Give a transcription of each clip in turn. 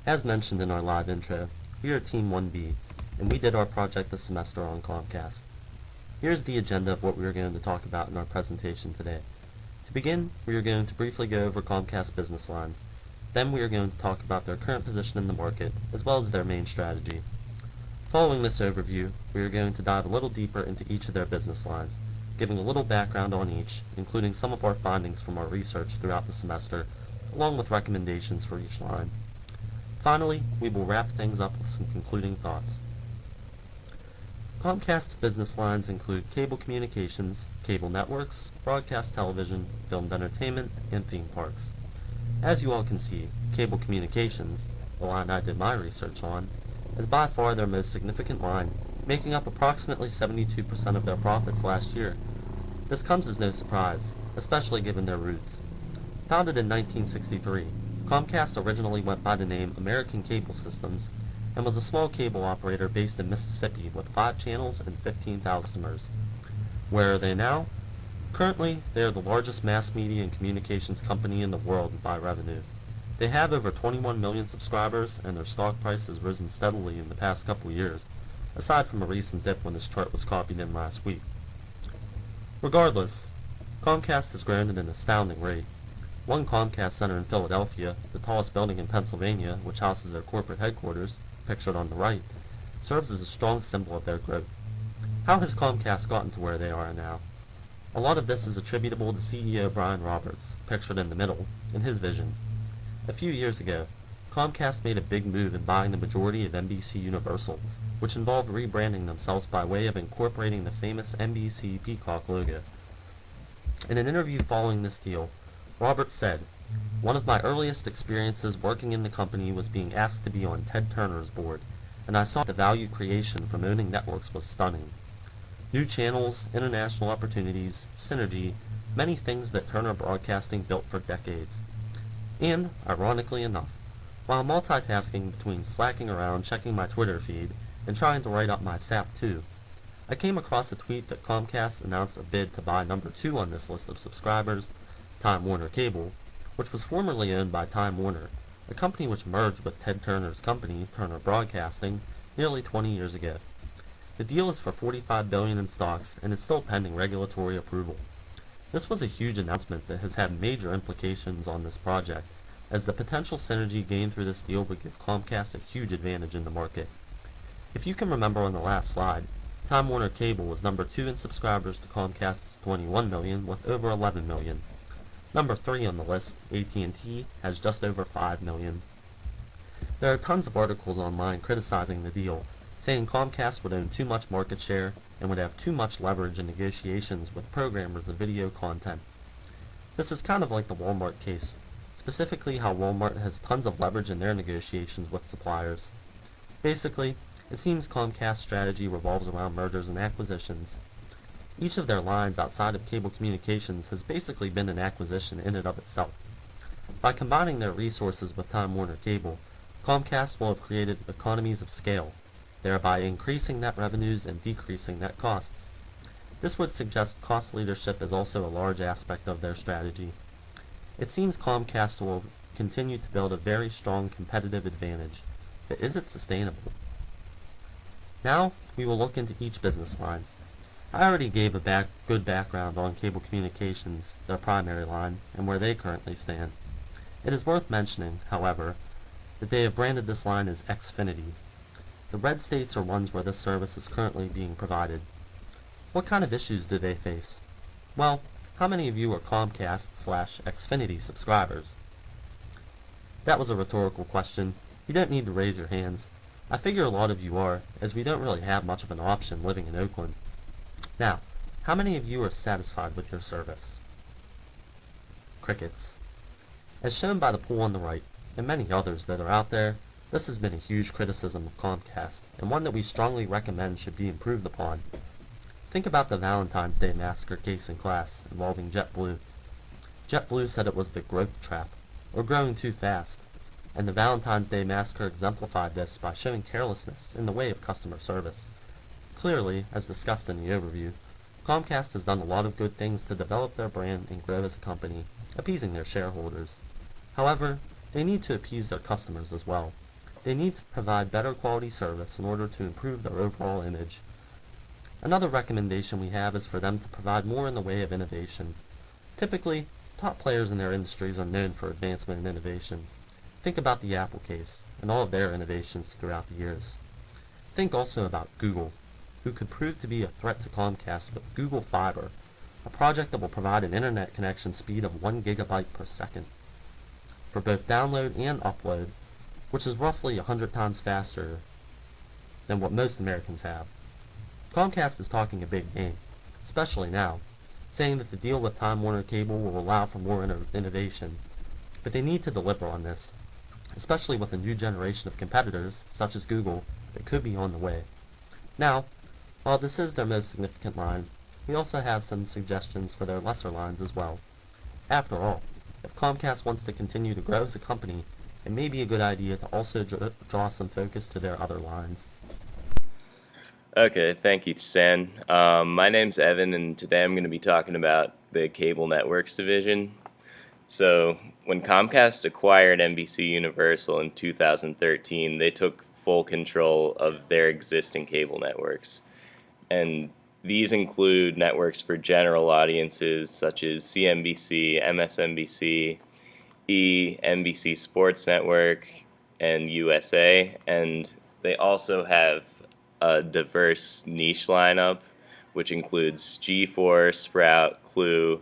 As mentioned in our live intro, we are Team 1B, and we did our project this semester on Comcast. Here's the agenda of what we are going to talk about in our presentation today. To begin, we are going to briefly go over Comcast business lines. Then we are going to talk about their current position in the market, as well as their main strategy. Following this overview, we are going to dive a little deeper into each of their business lines, giving a little background on each, including some of our findings from our research throughout the semester, along with recommendations for each line. Finally, we will wrap things up with some concluding thoughts. Comcast's business lines include cable communications, cable networks, broadcast television, filmed entertainment, and theme parks. As you all can see, cable communications, the line I did my research on, is by far their most significant line, making up approximately 72% of their profits last year. This comes as no surprise, especially given their roots. Founded in 1963, Comcast originally went by the name American Cable Systems and was a small cable operator based in Mississippi with 5 channels and 15,000 customers. Where are they now? Currently, they are the largest mass media and communications company in the world by revenue. They have over 21 million subscribers, and their stock price has risen steadily in the past couple years, aside from a recent dip when this chart was copied in last week. Regardless, Comcast has grown at an astounding rate. One Comcast Center in Philadelphia, the tallest building in Pennsylvania, which houses their corporate headquarters, pictured on the right, serves as a strong symbol of their growth. How has Comcast gotten to where they are now? A lot of this is attributable to CEO Brian Roberts, pictured in the middle, and his vision. A few years ago, Comcast made a big move in buying the majority of NBC Universal, which involved rebranding themselves by way of incorporating the famous NBC Peacock logo. In an interview following this deal, Roberts said, "One of my earliest experiences working in the company was being asked to be on Ted Turner's board, and I saw the value creation from owning networks was stunning. New channels, international opportunities, synergy, many things that Turner Broadcasting built for decades. And, ironically enough, while multitasking between slacking around checking my Twitter feed and trying to write up my SAP too, I came across a tweet that Comcast announced a bid to buy number 2 on this list of subscribers, Time Warner Cable, which was formerly owned by Time Warner, a company which merged with Ted Turner's company, Turner Broadcasting, nearly 20 years ago. The deal is for $45 billion in stocks and is still pending regulatory approval. This was a huge announcement that has had major implications on this project, as the potential synergy gained through this deal would give Comcast a huge advantage in the market. If you can remember on the last slide, Time Warner Cable was number 2 in subscribers to Comcast's 21 million with over 11 million. Number 3 on the list, AT&T, has just over 5 million. There are tons of articles online criticizing the deal, saying Comcast would own too much market share and would have too much leverage in negotiations with programmers of video content. This is kind of like the Walmart case, specifically how Walmart has tons of leverage in their negotiations with suppliers. Basically, it seems Comcast's strategy revolves around mergers and acquisitions. Each of their lines outside of cable communications has basically been an acquisition in and of itself. By combining their resources with Time Warner Cable, Comcast will have created economies of scale, thereby increasing net revenues and decreasing net costs. This would suggest cost leadership is also a large aspect of their strategy. It seems Comcast will continue to build a very strong competitive advantage, but is it sustainable? Now, we will look into each business line. I already gave a good background on cable communications, their primary line, and where they currently stand. It is worth mentioning, however, that they have branded this line as Xfinity. The red states are ones where this service is currently being provided. What kind of issues do they face? Well, how many of you are Comcast/Xfinity subscribers? That was a rhetorical question. You don't need to raise your hands. I figure a lot of you are, as we don't really have much of an option living in Oakland. Now, how many of you are satisfied with your service? Crickets. As shown by the poll on the right, and many others that are out there, this has been a huge criticism of Comcast, and one that we strongly recommend should be improved upon. Think about the Valentine's Day massacre case in class involving JetBlue. JetBlue said it was the growth trap, or growing too fast, and the Valentine's Day massacre exemplified this by showing carelessness in the way of customer service. Clearly, as discussed in the overview, Comcast has done a lot of good things to develop their brand and grow as a company, appeasing their shareholders. However, they need to appease their customers as well. They need to provide better quality service in order to improve their overall image. Another recommendation we have is for them to provide more in the way of innovation. Typically, top players in their industries are known for advancement and innovation. Think about the Apple case and all of their innovations throughout the years. Think also about Google, who could prove to be a threat to Comcast with Google Fiber, a project that will provide an internet connection speed of 1 gigabyte per second for both download and upload, which is roughly 100 times faster than what most Americans have. Comcast is talking a big game, especially now, saying that the deal with Time Warner Cable will allow for more innovation, but they need to deliver on this, especially with a new generation of competitors, such as Google, that could be on the way. Now, while this is their most significant line, we also have some suggestions for their lesser lines as well. After all, if Comcast wants to continue to grow as a company, it may be a good idea to also draw some focus to their other lines. Okay, thank you, Stan. My name's Evan, and today I'm going to be talking about the Cable Networks division. So, when Comcast acquired NBC Universal in 2013, they took full control of their existing cable networks. And these include networks for general audiences such as CNBC, MSNBC, NBC Sports Network, and USA. And they also have a diverse niche lineup, which includes G4, Sprout, Clue,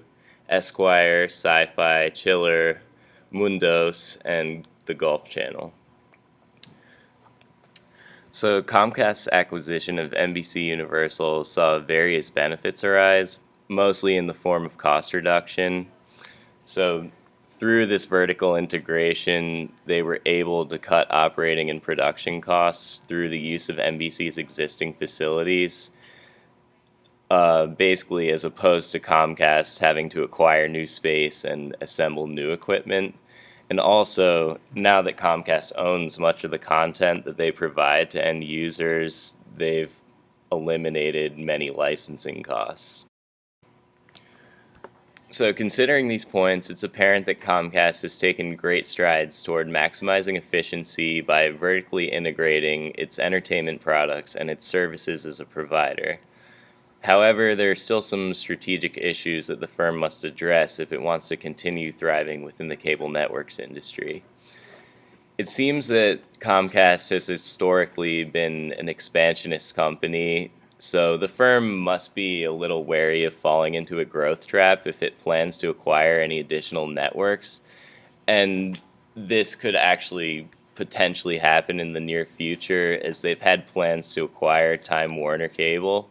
Esquire, Sci-Fi, Chiller, Mundos, and the Golf Channel. So Comcast's acquisition of NBC Universal saw various benefits arise, mostly in the form of cost reduction. So through this vertical integration, they were able to cut operating and production costs through the use of NBC's existing facilities, basically as opposed to Comcast having to acquire new space and assemble new equipment. And also, now that Comcast owns much of the content that they provide to end users, they've eliminated many licensing costs. So considering these points, it's apparent that Comcast has taken great strides toward maximizing efficiency by vertically integrating its entertainment products and its services as a provider. However, there are still some strategic issues that the firm must address if it wants to continue thriving within the cable networks industry. It seems that Comcast has historically been an expansionist company, so the firm must be a little wary of falling into a growth trap if it plans to acquire any additional networks. And this could actually potentially happen in the near future, as they've had plans to acquire Time Warner Cable.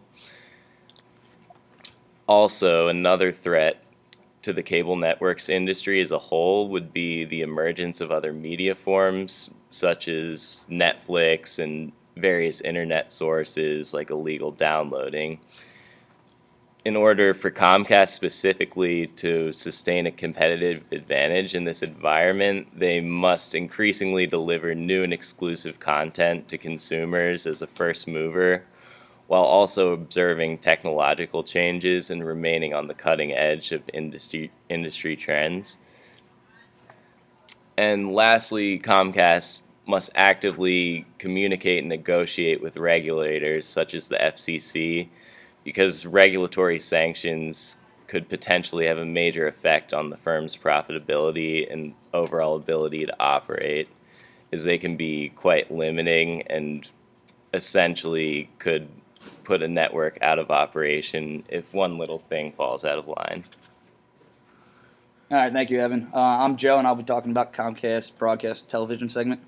Also, another threat to the cable networks industry as a whole would be the emergence of other media forms, such as Netflix and various internet sources like illegal downloading. In order for Comcast specifically to sustain a competitive advantage in this environment, they must increasingly deliver new and exclusive content to consumers as a first mover, while also observing technological changes and remaining on the cutting edge of industry trends. And lastly, Comcast must actively communicate and negotiate with regulators such as the FCC, because regulatory sanctions could potentially have a major effect on the firm's profitability and overall ability to operate, as they can be quite limiting and essentially could put a network out of operation if one little thing falls out of line. All right, thank you, Evan. I'm Joe, and I'll be talking about Comcast broadcast television segment.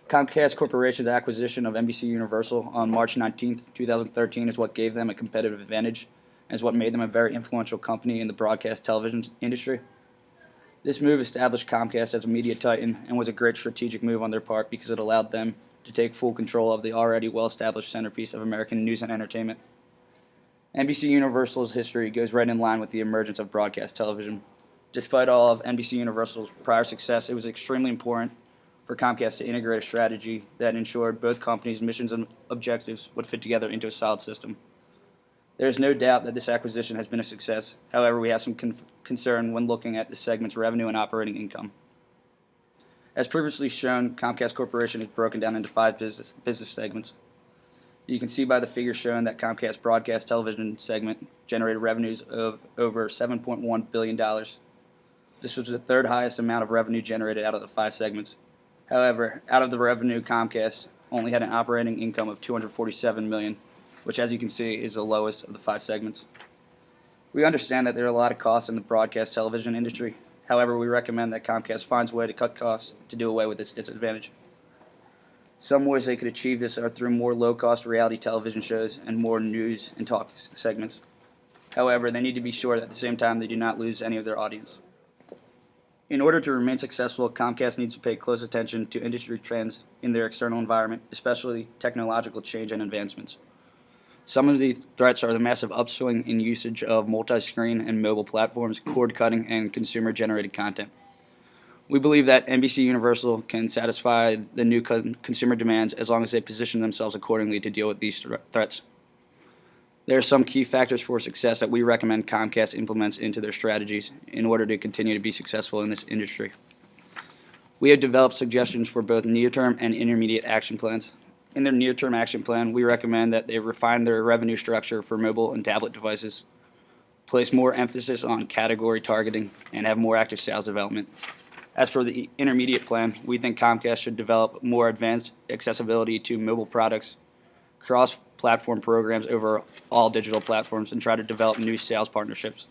Comcast Corporation's acquisition of NBC Universal on March 19th, 2013 is what gave them a competitive advantage and is what made them a very influential company in the broadcast television industry. This move established Comcast as a media titan and was a great strategic move on their part because it allowed them to take full control of the already well-established centerpiece of American news and entertainment. NBC Universal's history goes right in line with the emergence of broadcast television. Despite all of NBC Universal's prior success, it was extremely important for Comcast to integrate a strategy that ensured both companies' missions and objectives would fit together into a solid system. There is no doubt that this acquisition has been a success. However, we have some concern when looking at the segment's revenue and operating income. As previously shown, Comcast Corporation is broken down into 5 business segments. You can see by the figure shown that Comcast Broadcast Television segment generated revenues of over $7.1 billion. This was the third highest amount of revenue generated out of the 5 segments. However, out of the revenue, Comcast only had an operating income of $247 million, which, as you can see, is the lowest of the 5 segments. We understand that there are a lot of costs in the broadcast television industry. However, we recommend that Comcast finds a way to cut costs to do away with this disadvantage. Some ways they could achieve this are through more low-cost reality television shows and more news and talk segments. However, they need to be sure that at the same time they do not lose any of their audience. In order to remain successful, Comcast needs to pay close attention to industry trends in their external environment, especially technological change and advancements. Some of these threats are the massive upswing in usage of multi-screen and mobile platforms, cord-cutting, and consumer-generated content. We believe that NBC Universal can satisfy the new consumer demands as long as they position themselves accordingly to deal with these threats. There are some key factors for success that we recommend Comcast implements into their strategies in order to continue to be successful in this industry. We have developed suggestions for both near-term and intermediate action plans. In their near-term action plan, we recommend that they refine their revenue structure for mobile and tablet devices, place more emphasis on category targeting, and have more active sales development. As for the intermediate plan, we think Comcast should develop more advanced accessibility to mobile products, cross-platform programs over all digital platforms, and try to develop new sales partnerships.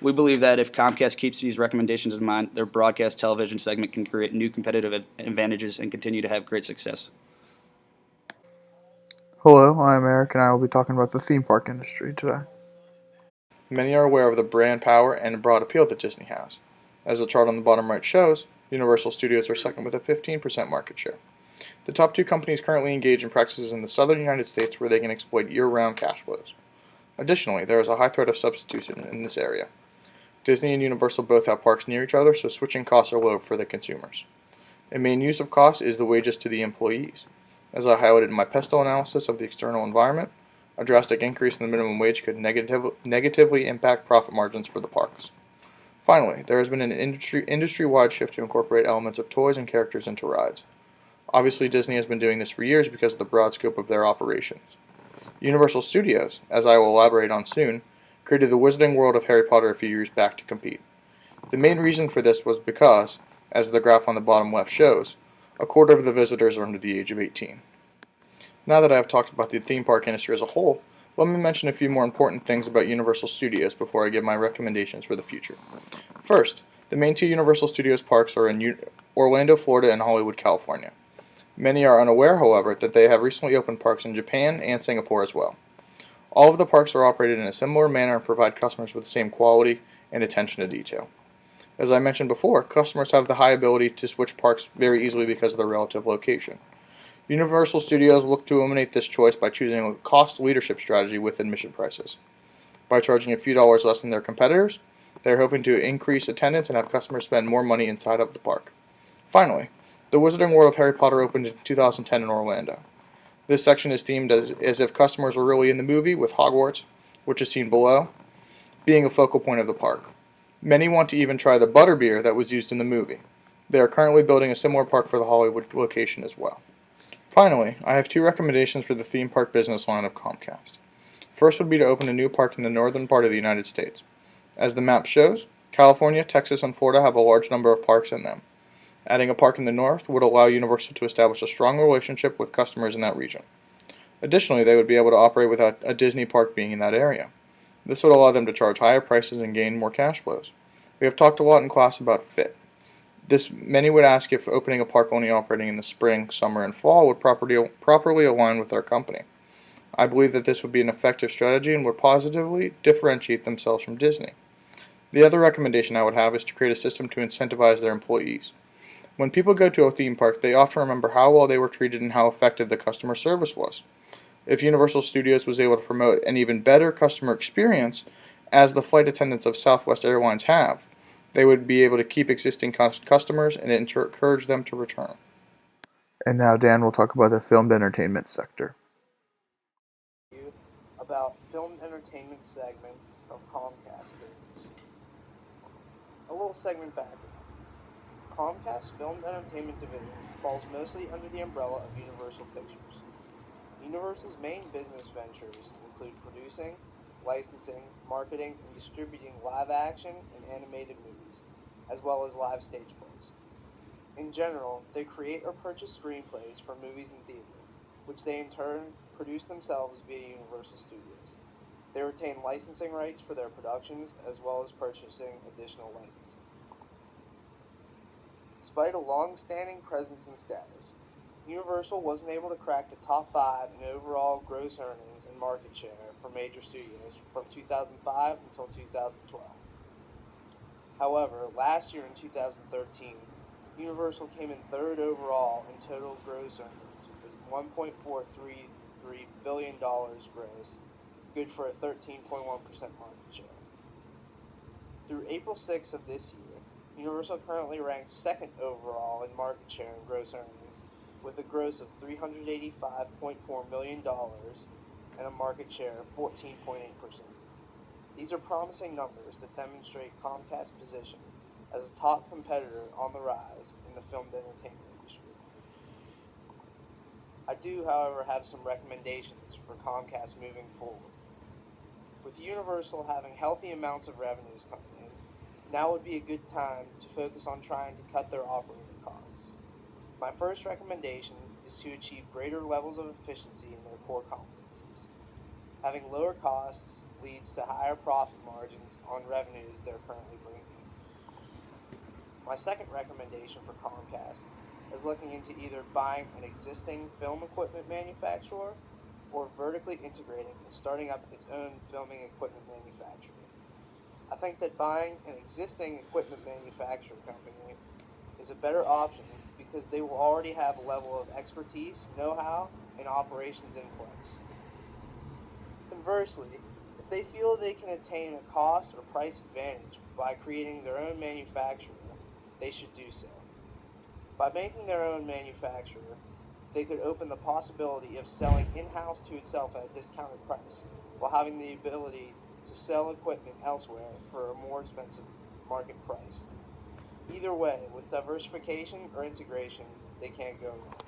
We believe that if Comcast keeps these recommendations in mind, their broadcast television segment can create new competitive advantages and continue to have great success. Hello, I'm Eric, and I will be talking about the theme park industry today. Many are aware of the brand power and broad appeal that Disney has. As the chart on the bottom right shows, Universal Studios are second with a 15% market share. The top 2 companies currently engage in practices in the southern United States where they can exploit year-round cash flows. Additionally, there is a high threat of substitution in this area. Disney and Universal both have parks near each other, so switching costs are low for the consumers. A main use of costs is the wages to the employees. As I highlighted in my pestle analysis of the external environment, a drastic increase in the minimum wage could negatively impact profit margins for the parks. Finally, there has been an industry-wide shift to incorporate elements of toys and characters into rides. Obviously, Disney has been doing this for years because of the broad scope of their operations. Universal Studios, as I will elaborate on soon, created the Wizarding World of Harry Potter a few years back to compete. The main reason for this was because, as the graph on the bottom left shows, a quarter of the visitors are under the age of 18. Now that I have talked about the theme park industry as a whole, let me mention a few more important things about Universal Studios before I give my recommendations for the future. First, the main 2 Universal Studios parks are in Orlando, Florida and Hollywood, California. Many are unaware, however, that they have recently opened parks in Japan and Singapore as well. All of the parks are operated in a similar manner and provide customers with the same quality and attention to detail. As I mentioned before, customers have the high ability to switch parks very easily because of their relative location. Universal Studios look to eliminate this choice by choosing a cost leadership strategy with admission prices. By charging a few dollars less than their competitors, they are hoping to increase attendance and have customers spend more money inside of the park. Finally, the Wizarding World of Harry Potter opened in 2010 in Orlando. This section is themed as if customers were really in the movie, with Hogwarts, which is seen below, being a focal point of the park. Many want to even try the butterbeer that was used in the movie. They are currently building a similar park for the Hollywood location as well. Finally, I have 2 recommendations for the theme park business line of Comcast. First would be to open a new park in the northern part of the United States. As the map shows, California, Texas, and Florida have a large number of parks in them. Adding a park in the north would allow Universal to establish a strong relationship with customers in that region. Additionally, they would be able to operate without a Disney park being in that area. This would allow them to charge higher prices and gain more cash flows. We have talked a lot in class about fit. Many would ask if opening a park only operating in the spring, summer, and fall would properly align with our company. I believe that this would be an effective strategy and would positively differentiate themselves from Disney. The other recommendation I would have is to create a system to incentivize their employees. When people go to a theme park, they often remember how well they were treated and how effective the customer service was. If Universal Studios was able to promote an even better customer experience, as the flight attendants of Southwest Airlines have, they would be able to keep existing customers and encourage them to return. And now Dan will talk about the filmed entertainment sector. About filmed entertainment segment of Comcast business. A little segment background. Comcast Filmed Entertainment Division falls mostly under the umbrella of Universal Pictures. Universal's main business ventures include producing, licensing, marketing, and distributing live-action and animated movies, as well as live stage plays. In general, they create or purchase screenplays for movies in theater, which they in turn produce themselves via Universal Studios. They retain licensing rights for their productions as well as purchasing additional licensing. Despite a long-standing presence and status, Universal wasn't able to crack the top 5 in overall gross earnings and market share for major studios from 2005 until 2012. However, last year in 2013, Universal came in third overall in total gross earnings with $1.433 billion gross, good for a 13.1% market share. Through April 6th of this year, Universal currently ranks second overall in market share and gross earnings with a gross of $385.4 million and a market share of 14.8%. These are promising numbers that demonstrate Comcast's position as a top competitor on the rise in the filmed entertainment industry. I do, however, have some recommendations for Comcast moving forward. With Universal having healthy amounts of revenues coming in, now would be a good time to focus on trying to cut their operating costs. My first recommendation is to achieve greater levels of efficiency in their core competencies. Having lower costs leads to higher profit margins on revenues they're currently bringing in. My second recommendation for Comcast is looking into either buying an existing film equipment manufacturer or vertically integrating and starting up its own filming equipment manufacturer. I think that buying an existing equipment manufacturer company is a better option because they will already have a level of expertise, know-how, and operations in place. Conversely, if they feel they can attain a cost or price advantage by creating their own manufacturer, they should do so. By making their own manufacturer, they could open the possibility of selling in-house to itself at a discounted price, while having the ability to sell equipment elsewhere for a more expensive market price. Either way, with diversification or integration, they can't go wrong.